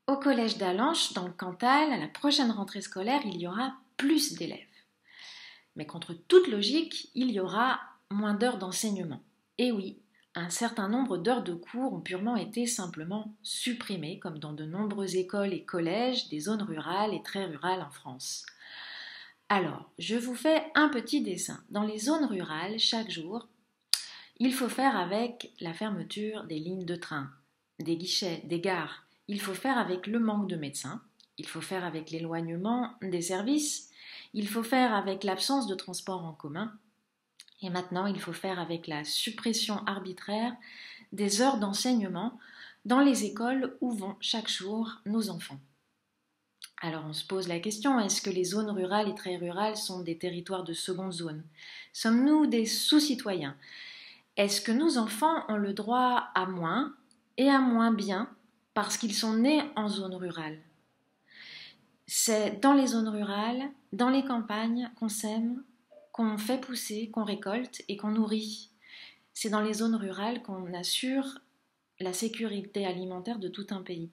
Au collège d'Allanche, dans le Cantal, à la prochaine rentrée scolaire, il y aura plus d'élèves. Mais contre toute logique, il y aura moins d'heures d'enseignement. Et oui, un certain nombre d'heures de cours ont purement été simplement supprimées, comme dans de nombreuses écoles et collèges des zones rurales et très rurales en France. Alors, je vous fais un petit dessin. Dans les zones rurales, chaque jour, il faut faire avec la fermeture des lignes de train, des guichets, des gares. Il faut faire avec le manque de médecins. Il faut faire avec l'éloignement des services. Il faut faire avec l'absence de transport en commun. Et maintenant, il faut faire avec la suppression arbitraire des heures d'enseignement dans les écoles où vont chaque jour nos enfants. Alors on se pose la question, est-ce que les zones rurales et très rurales sont des territoires de seconde zone? Sommes-nous des sous-citoyens? Est-ce que nos enfants ont le droit à moins et à moins bien parce qu'ils sont nés en zone rurale? C'est dans les zones rurales, dans les campagnes qu'on sème, qu'on fait pousser, qu'on récolte et qu'on nourrit. C'est dans les zones rurales qu'on assure la sécurité alimentaire de tout un pays.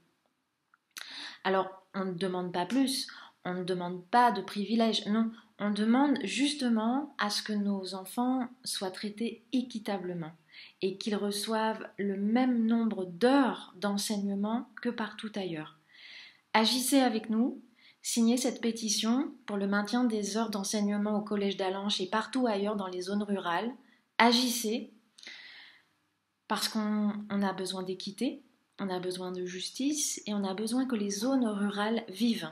Alors, on ne demande pas plus, on ne demande pas de privilèges, non, on demande justement à ce que nos enfants soient traités équitablement et qu'ils reçoivent le même nombre d'heures d'enseignement que partout ailleurs. Agissez avec nous, signez cette pétition pour le maintien des heures d'enseignement au collège d'Allanche et partout ailleurs dans les zones rurales. Agissez parce qu'on a besoin d'équité, on a besoin de justice et on a besoin que les zones rurales vivent.